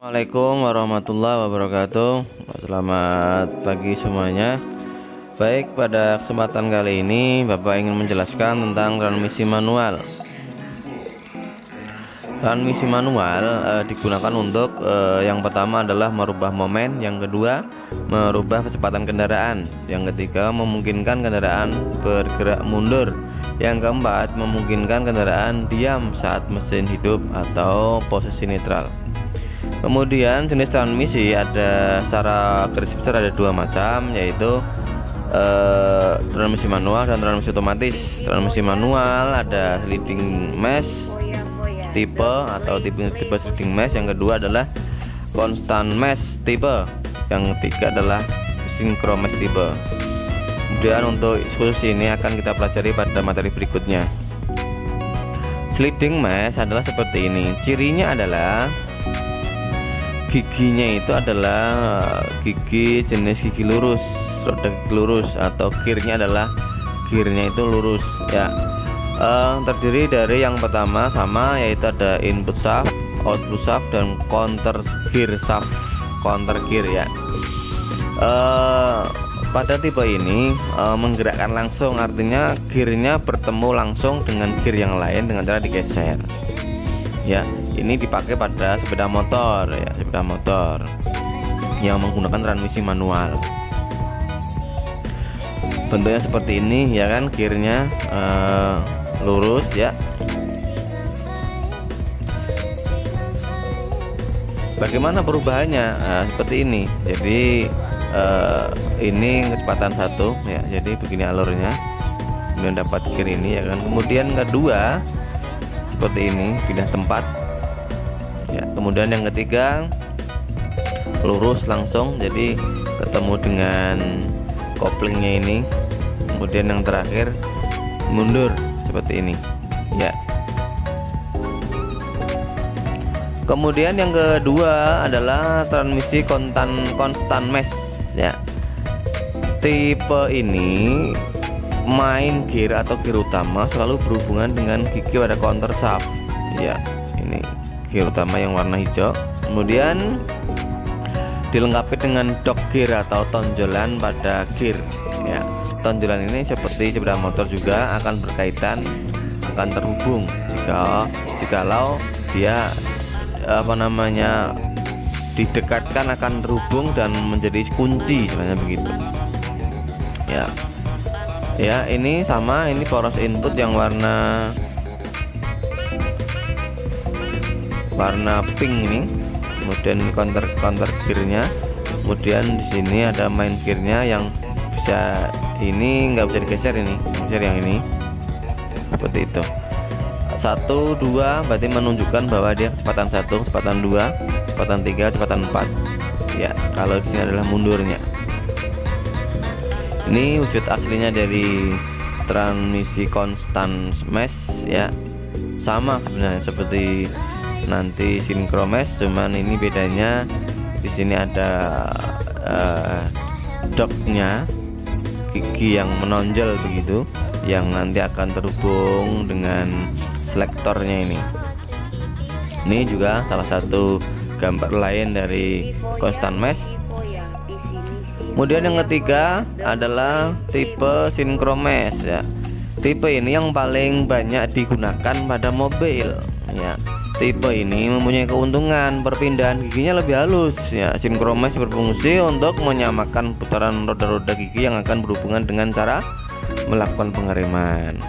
Assalamualaikum warahmatullahi wabarakatuh. Selamat pagi semuanya. Baik, pada kesempatan kali ini Bapak ingin menjelaskan tentang transmisi manual. Transmisi manual digunakan untuk yang pertama adalah merubah momen, yang kedua merubah kecepatan kendaraan, yang ketiga memungkinkan kendaraan bergerak mundur, yang keempat memungkinkan kendaraan diam saat mesin hidup atau posisi netral. Kemudian jenis transmisi ada secara garis besar ada dua macam, yaitu transmisi manual dan transmisi otomatis. Transmisi manual ada sliding mesh tipe atau tipe sliding mesh, yang kedua adalah constant mesh tipe, yang ketiga adalah synchro mesh tipe. Kemudian untuk khusus ini akan kita pelajari pada materi berikutnya. Sliding mesh adalah seperti ini. Cirinya adalah giginya itu adalah gigi jenis gigi lurus, roda gigi lurus, atau gearnya adalah gearnya itu lurus ya. Terdiri dari yang pertama sama, yaitu ada input shaft, output shaft, dan counter gear shaft, counter gear ya. Pada tipe ini menggerakkan langsung, artinya gearnya bertemu langsung dengan gear yang lain dengan cara digeser ya. Ini dipakai pada sepeda motor ya, sepeda motor yang menggunakan transmisi manual. Bentuknya seperti ini ya kan, gearnya lurus ya. Bagaimana perubahannya? Seperti ini. Jadi ini kecepatan satu ya, jadi begini alurnya, kemudian dapat gear ini ya kan. Kemudian kedua seperti ini, pindah tempat ya. Kemudian yang ketiga lurus langsung, jadi ketemu dengan koplingnya ini. Kemudian yang terakhir mundur seperti ini ya. Kemudian yang kedua adalah transmisi constant mesh ya. Tipe ini main gear atau gear utama selalu berhubungan dengan gigi pada counter shaft ya. Ini gear utama yang warna hijau, kemudian dilengkapi dengan dog gear atau tonjolan pada gear ya. Tonjolan ini seperti sepeda motor juga akan berkaitan, akan terhubung jikalau dia didekatkan, akan terhubung dan menjadi kunci sebenarnya begitu ya. Ya, ini sama, ini poros input yang warna pink ini. Kemudian counter gearnya. Kemudian di sini ada main gearnya yang bisa, ini nggak bisa digeser, ini geser yang ini seperti itu. 1, 2 berarti menunjukkan bahwa dia kecepatan 1, kecepatan 2, kecepatan 3, kecepatan 4 ya. Kalau di sini adalah mundurnya. Ini wujud aslinya dari transmisi constant mesh ya. Sama sebenarnya seperti nanti synchro mesh, cuman ini bedanya di sini ada dognya, gigi yang menonjol begitu, yang nanti akan terhubung dengan selektornya ini. Ini juga salah satu gambar lain dari constant mesh. Kemudian yang ketiga adalah tipe synchro mesh ya. Tipe ini yang paling banyak digunakan pada mobil ya. Tipe ini mempunyai keuntungan perpindahan giginya lebih halus ya. Synchro mesh berfungsi untuk menyamakan putaran roda-roda gigi yang akan berhubungan dengan cara melakukan pengereman.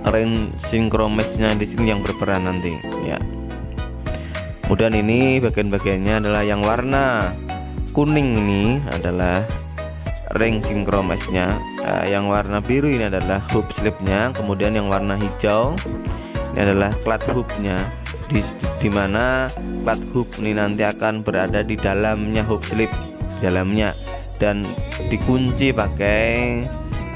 Rem synchro meshnya di sini yang berperan nanti ya. Kemudian ini bagian-bagiannya adalah yang warna kuning, ini adalah ring synchro meshnya. Yang warna biru ini adalah hub slipnya. Kemudian yang warna hijau ini adalah clutch hubnya, di mana clutch hub ini nanti akan berada di dalamnya hub slip, dalamnya, dan dikunci pakai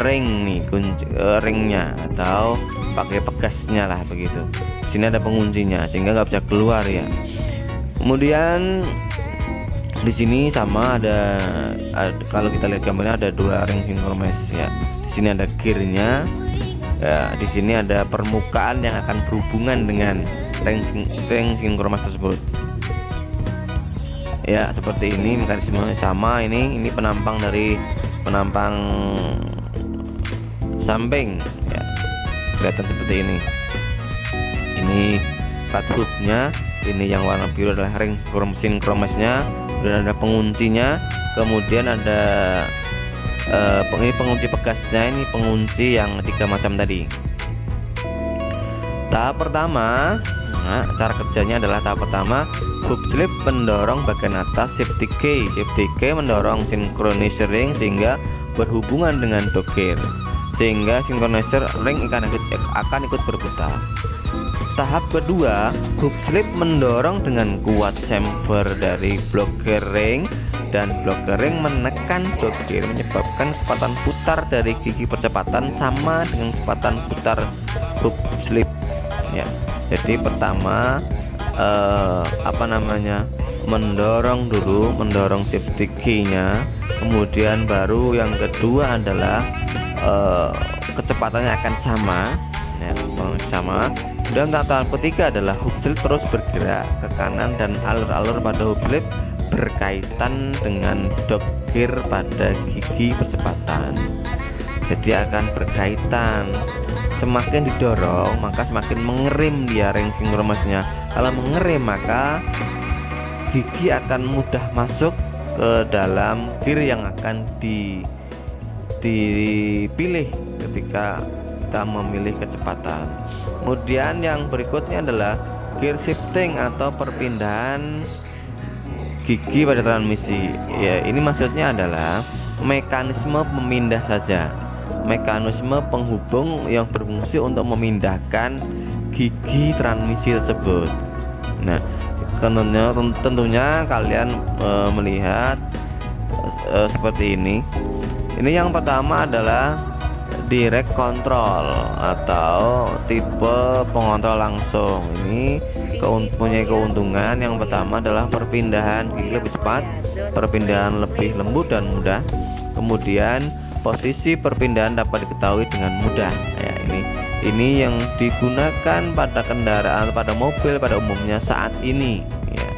ring nih, kunci ringnya atau pakai pegasnya lah begitu. Di sini ada penguncinya sehingga nggak bisa keluar ya. Kemudian di sini sama ada kalau kita lihat gambarnya ada dua ring synchro mesh ya. Di sini ada gearnya ya, di sini ada permukaan yang akan berhubungan dengan ring synchro mesh tersebut. ya seperti ini mekanisme sama. Ini penampang dari penampang samping ya, kelihatan seperti ini. Ini cut hooknya, ini yang warna biru adalah ring mesin kromesnya, dan ada penguncinya, kemudian ada ini pengunci pegasnya, ini pengunci yang 3 macam tadi. Tahap pertama, nah, cara kerjanya adalah tahap pertama, hook slip mendorong bagian atas safety key mendorong synchronizer ring sehingga berhubungan dengan dog gear, sehingga synchronizer ring akan ikut berputar. Tahap kedua, hook slip mendorong dengan kuat chamfer dari block gear ring, dan block gear ring menekan dog gear menyebabkan kecepatan putar dari gigi percepatan sama dengan kecepatan putar hook slip ya. Jadi pertama mendorong safety key-nya, kemudian baru yang kedua adalah kecepatannya akan sama ya, dan tahap ketiga adalah hook slip terus bergerak ke kanan dan alur-alur pada hook slip berkaitan dengan dog gear pada gigi percepatan. Jadi akan berkaitan, semakin didorong maka semakin mengerim dia ring synchromesnya. Kalau mengerim maka gigi akan mudah masuk ke dalam gear yang akan dipilih ketika kita memilih kecepatan. Kemudian yang berikutnya adalah gear shifting atau perpindahan gigi pada transmisi ya. Ini maksudnya adalah mekanisme pemindah saja, mekanisme penghubung yang berfungsi untuk memindahkan gigi transmisi tersebut. Nah, tentunya kalian melihat seperti ini. Ini yang pertama adalah direct control atau tipe pengontrol langsung. Ini punya keuntungan. Yang pertama adalah perpindahan gigi lebih cepat, perpindahan lebih lembut dan mudah. Kemudian posisi perpindahan dapat diketahui dengan mudah ya. Ini yang digunakan pada kendaraan, pada mobil pada umumnya saat ini ya.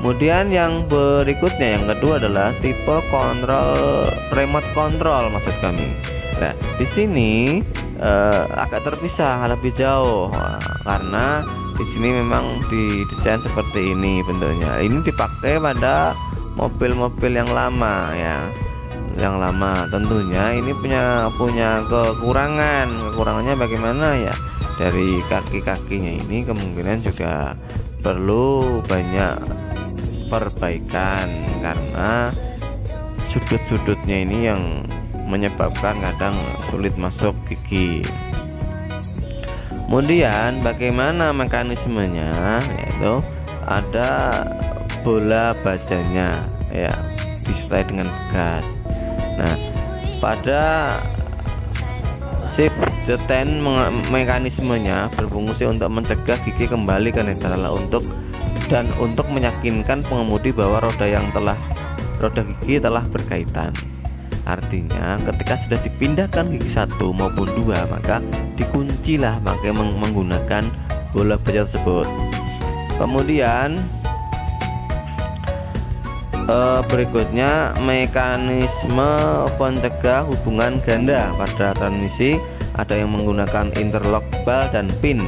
Kemudian yang berikutnya, yang kedua adalah tipe kontrol remote control maksud kami. Nah, di sini agak terpisah lebih jauh karena di sini memang didesain seperti ini bentuknya. Ini dipakai pada mobil-mobil yang lama ya. Yang lama tentunya ini punya kekurangannya bagaimana ya, dari kaki-kakinya ini kemungkinan juga perlu banyak perbaikan karena sudut-sudutnya ini yang menyebabkan kadang sulit masuk gigi. Kemudian bagaimana mekanismenya, yaitu ada bola bajanya ya, disertai dengan gas. Nah, pada shift detain mekanismenya berfungsi untuk mencegah gigi kembali ke netral untuk meyakinkan pengemudi bahwa roda gigi telah berkaitan. Artinya ketika sudah dipindahkan gigi 1 maupun 2 maka dikuncilah pakai menggunakan bola baja tersebut. Kemudian berikutnya mekanisme pencegah hubungan ganda pada transmisi. Ada yang menggunakan interlock bal dan pin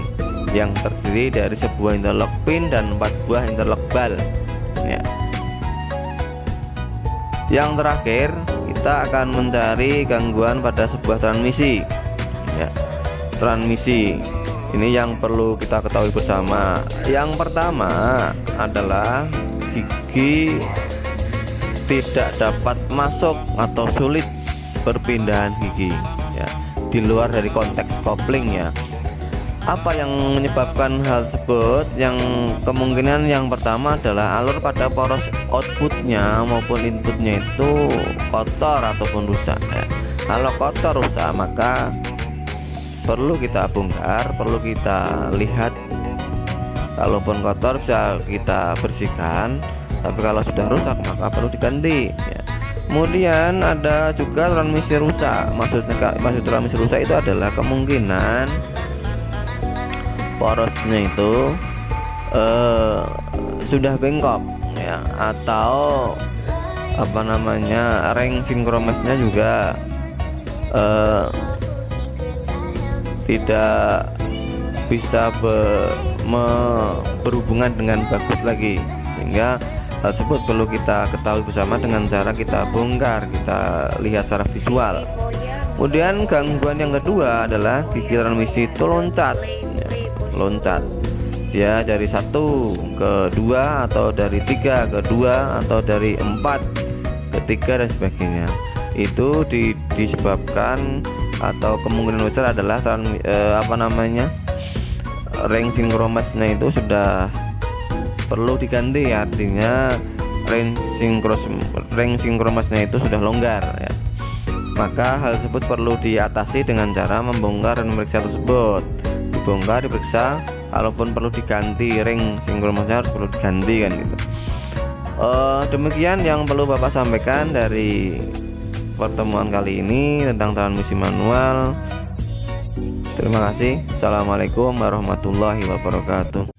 yang terdiri dari sebuah interlock pin dan 4 buah interlock bal ya. Yang terakhir kita akan mencari gangguan pada sebuah transmisi ya. Transmisi ini yang perlu kita ketahui bersama. Yang pertama adalah gigi tidak dapat masuk atau sulit perpindahan gigi ya, di luar dari konteks kopling ya. Apa yang menyebabkan hal tersebut? Yang kemungkinan yang pertama adalah alur pada poros outputnya maupun inputnya itu kotor ataupun rusak ya. Kalau kotor rusak maka perlu kita bongkar, perlu kita lihat. Kalaupun kotor bisa kita bersihkan, tapi kalau sudah rusak maka perlu diganti ya. Kemudian ada juga transmisi rusak. Maksud transmisi rusak itu adalah kemungkinan porosnya itu sudah bengkok ya. ya, atau apa namanya, ring sinkromasnya juga tidak bisa berhubungan dengan bagus lagi, sehingga hal tersebut perlu kita ketahui bersama dengan cara kita bongkar, kita lihat secara visual. Kemudian gangguan yang kedua adalah gigi transmisi itu loncat ya, loncat ya, dari 1 ke 2 atau dari 3 ke 2 atau dari 4 ke 3 dan sebagainya. Itu disebabkan atau kemungkinan besar adalah ring sinkromasnya itu sudah perlu diganti, artinya ring sinkromasnya itu sudah longgar ya. Maka hal tersebut perlu diatasi dengan cara membongkar dan memeriksa tersebut, dibongkar, diperiksa, kalaupun perlu diganti ring sinkromasnya harus perlu diganti kan gitu. Demikian yang perlu Bapak sampaikan dari pertemuan kali ini tentang transmisi manual. Terima kasih. Assalamualaikum warahmatullahi wabarakatuh.